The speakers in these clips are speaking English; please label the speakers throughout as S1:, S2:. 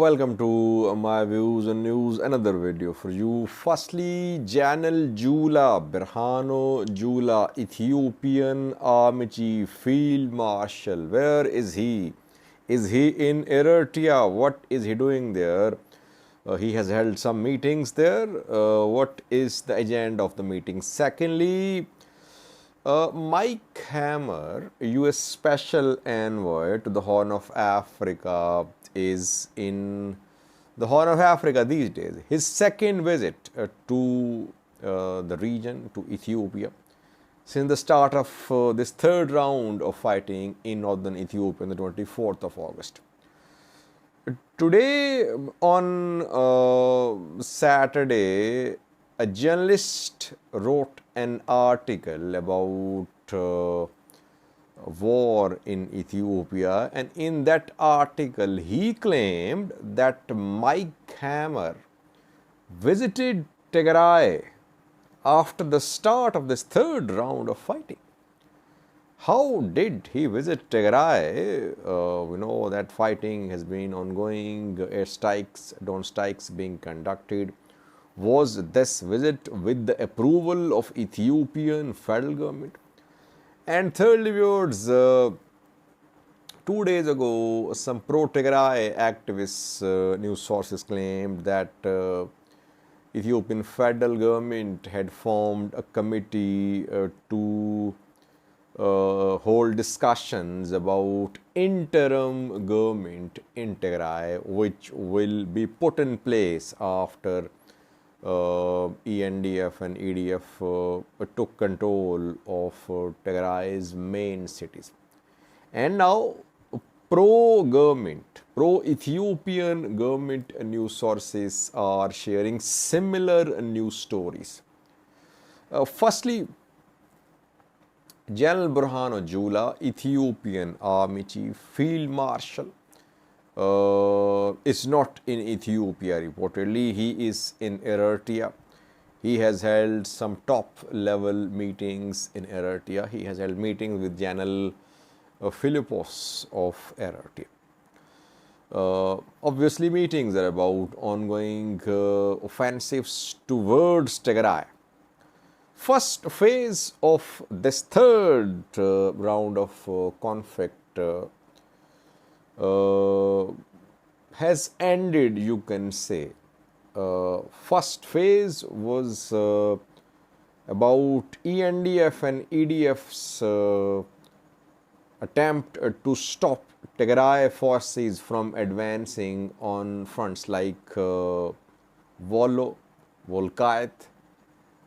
S1: welcome to my views and news, another video for you. Firstly, General Berhanu Jula, Ethiopian Army Chief Field Marshal. Where is he? Is he in Eritrea? What is he doing there? He has held some meetings there. What is the agenda of the meeting? Secondly, Mike Hammer, US Special Envoy to the Horn of Africa, is in the Horn of Africa these days. His second visit to the region, to Ethiopia, since the start of this third round of fighting in northern Ethiopia on the 24th of August. Today, on Saturday, a journalist wrote an article about war in Ethiopia, and in that article he claimed that Mike Hammer visited Tigray after the start of this third round of fighting. How did he visit Tigray? We know that fighting has been ongoing, airstrikes, drone strikes being conducted. Was this visit with the approval of Ethiopian federal government? And thirdly, viewers, 2 days ago, some pro-Tigray activists, news sources claimed that Ethiopian federal government had formed a committee to hold discussions about interim government in Tigray, which will be put in place after ENDF and EDF took control of Tigray's main cities. And now pro-government, pro-Ethiopian government news sources are sharing similar news stories. Firstly, General Berhanu Jula, Ethiopian Army Chief Field Marshal, is not in Ethiopia reportedly. He is in Eritrea. He has held some top level meetings in Eritrea. He has held meetings with General Philippos of Eritrea. Obviously, meetings are about ongoing offensives towards Tigray. First phase of this third round of conflict has ended, you can say. First phase was about ENDF and EDF's attempt to stop Tigray forces from advancing on fronts like Wollo, Volkayt,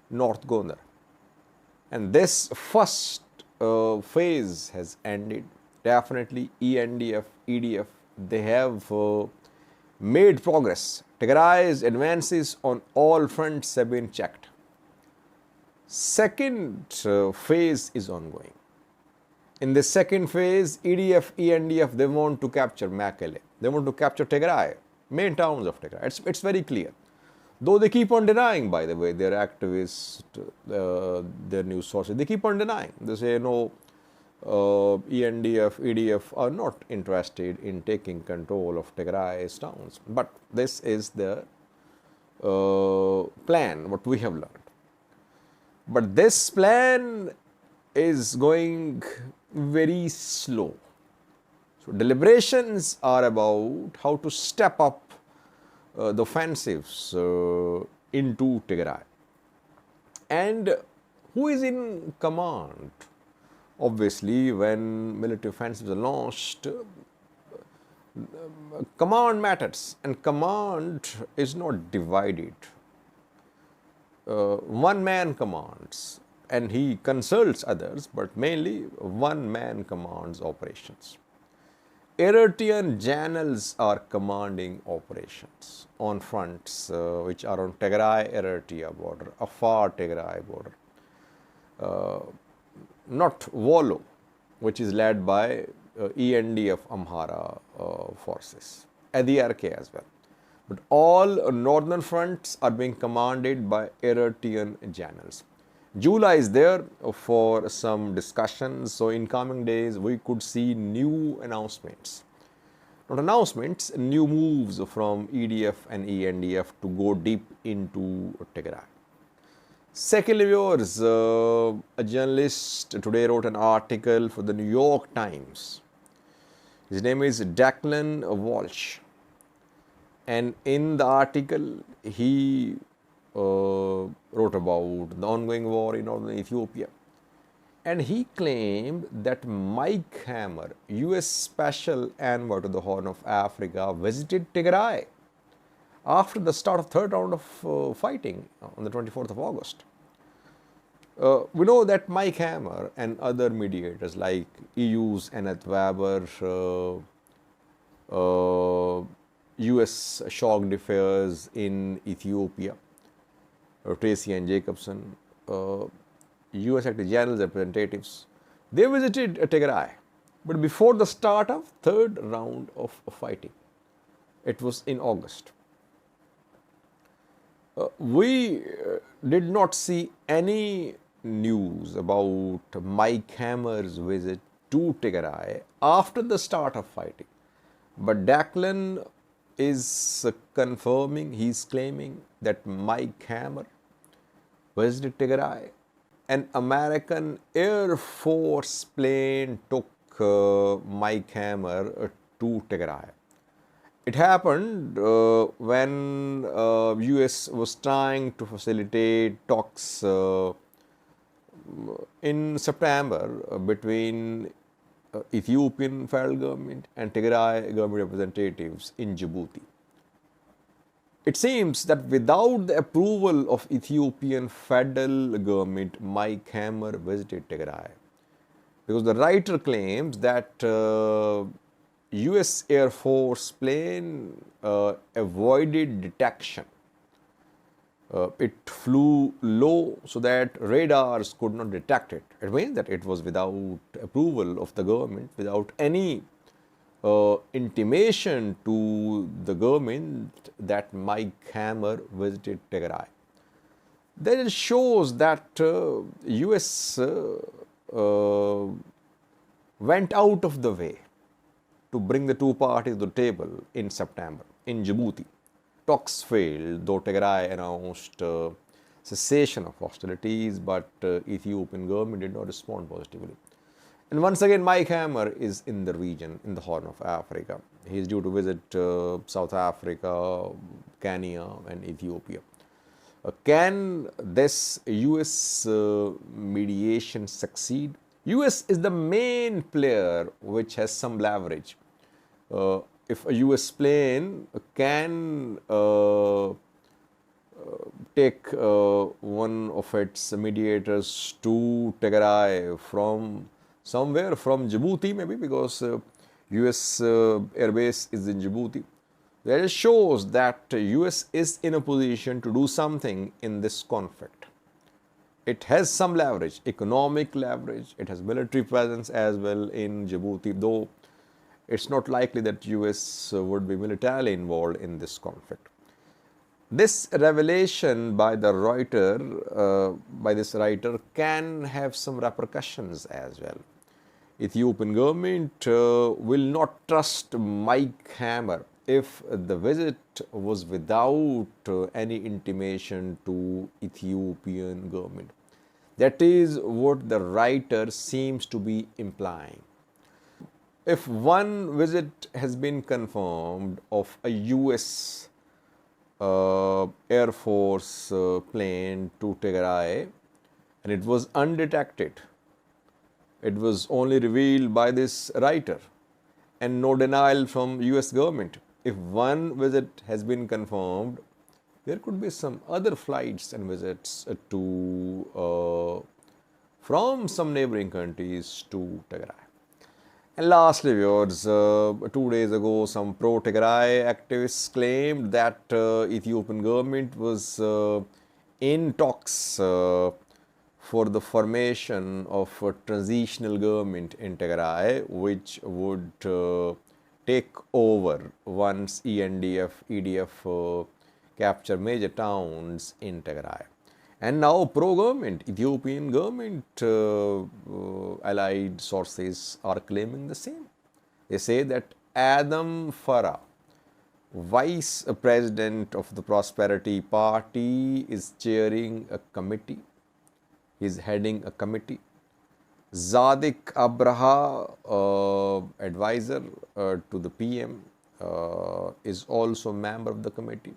S1: North Gondar. And this first phase has ended. Definitely ENDF, EDF, they have made progress. Tigray's advances on all fronts have been checked. Second phase is ongoing. In the second phase, EDF, ENDF, they want to capture Mekelle. They want to capture Tigray, main towns of Tigray. It's very clear. Though they keep on denying, by the way, their activists, their news sources, they keep on denying. They say, no, ENDF, EDF are not interested in taking control of Tigray's towns. But this is the plan, what we have learned. But this plan is going very slow. So deliberations are about how to step up the offensives into Tigray. And who is in command? Obviously, when military offensives are launched, command matters, and command is not divided. One man commands, and he consults others, but mainly one man commands operations. Eritrean generals are commanding operations on fronts which are on Tigray-Eritrea border, Afar Tigray border. Not Wollo, which is led by ENDF Amhara forces, Ethiopian as well. But all northern fronts are being commanded by Eritrean generals. Jula is there for some discussions, so in coming days we could see new announcements. not announcements, new moves from EDF and ENDF to go deep into Tigray. Secondly, viewers, a journalist today wrote an article for the New York Times. His name is Declan Walsh, and in the article he wrote about the ongoing war in northern Ethiopia. And he claimed that Mike Hammer, US Special Envoy to the Horn of Africa, visited Tigray after the start of third round of fighting on the 24th of August. We know that Mike Hammer and other mediators like EU's Annette Weber, US shocked affairs in Ethiopia, Tracy and Jacobson, US Secretary General's representatives, they visited Tigray, but before the start of third round of fighting. It was in August. We did not see any news about Mike Hammer's visit to Tigray after the start of fighting. But Declan is confirming, he is claiming that Mike Hammer visited Tigray. An American Air Force plane took Mike Hammer to Tigray. It happened when US was trying to facilitate talks in September between Ethiopian federal government and Tigray government representatives in Djibouti. It seems that without the approval of Ethiopian federal government, Mike Hammer visited Tigray, because the writer claims that US Air Force plane avoided detection. It flew low so that radars could not detect it. It means that it was without approval of the government, without any intimation to the government that Mike Hammer visited Tigray. That shows that US went out of the way to bring the two parties to the table in September in Djibouti. Talks failed, though Tigray announced cessation of hostilities, but Ethiopian government did not respond positively. And once again, Mike Hammer is in the region, in the Horn of Africa. He is due to visit South Africa, Kenya and Ethiopia. Can this US mediation succeed? US is the main player which has some leverage. If a US plane can take one of its mediators to Tigray from somewhere, from Djibouti maybe, because US airbase is in Djibouti, that shows that US is in a position to do something in this conflict. It has some leverage, economic leverage, it has military presence as well in Djibouti, though it's not likely that US would be militarily involved in this conflict. This revelation by the writer, this writer, can have some repercussions as well. Ethiopian government will not trust Mike Hammer if the visit was without any intimation to Ethiopian government. That is what the writer seems to be implying. If one visit has been confirmed of a US Air Force plane to Tigray and it was undetected, it was only revealed by this writer and no denial from US government. If one visit has been confirmed, there could be some other flights and visits from some neighboring countries to Tigray. And lastly, viewers, 2 days ago, some pro-Tigray activists claimed that Ethiopian government was in talks for the formation of a transitional government in Tigray, which would take over once EDF capture major towns in Tigray. And now pro-government, Ethiopian government allied sources are claiming the same. They say that Adam Farah, Vice President of the Prosperity Party, is chairing a committee. He is heading a committee. Zadik Abraha, advisor to the PM, is also a member of the committee.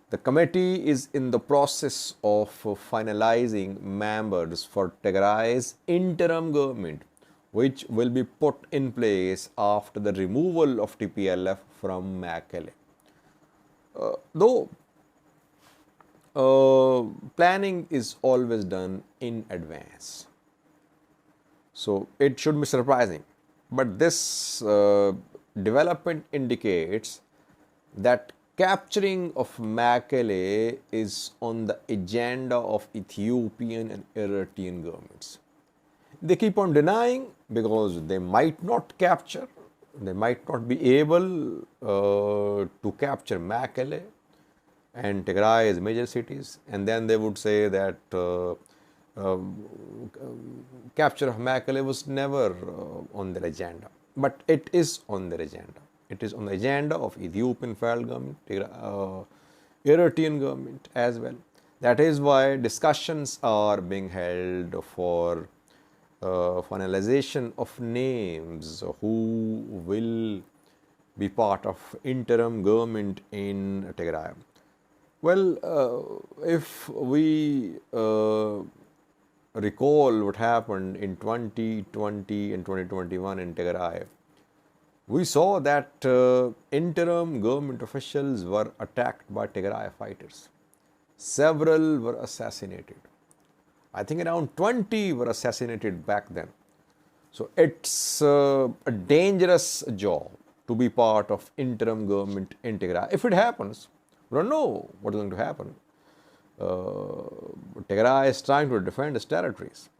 S1: The committee is in the process of finalizing members for Tigray's interim government, which will be put in place after the removal of TPLF from Mekelle. Though planning is always done in advance, so it should be surprising. But this development indicates that capturing of Mekelle is on the agenda of Ethiopian and Eritrean governments. They keep on denying because they might not capture, they might not be able to capture Mekelle and Tigray's major cities, and then they would say that capture of Mekelle was never on their agenda. But it is on their agenda. It is on the agenda of Ethiopian federal government, Eritrean government as well. That is why discussions are being held for finalization of names who will be part of interim government in Tigray. Well, if we recall what happened in 2020 and 2021 in Tigray, we saw that interim government officials were attacked by Tigray fighters. Several were assassinated. I think around 20 were assassinated back then. So it's a dangerous job to be part of interim government in Tigray. If it happens, we don't know what is going to happen. Tigray is trying to defend its territories.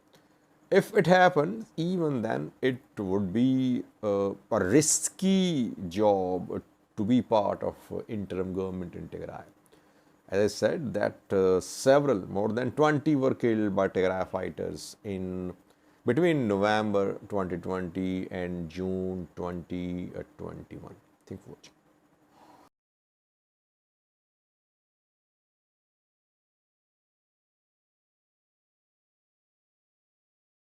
S1: If it happens, even then, it would be a risky job to be part of interim government in Tigray. As I said, that more than 20 were killed by Tigray fighters between November 2020 and June 2021. Thank you for watching.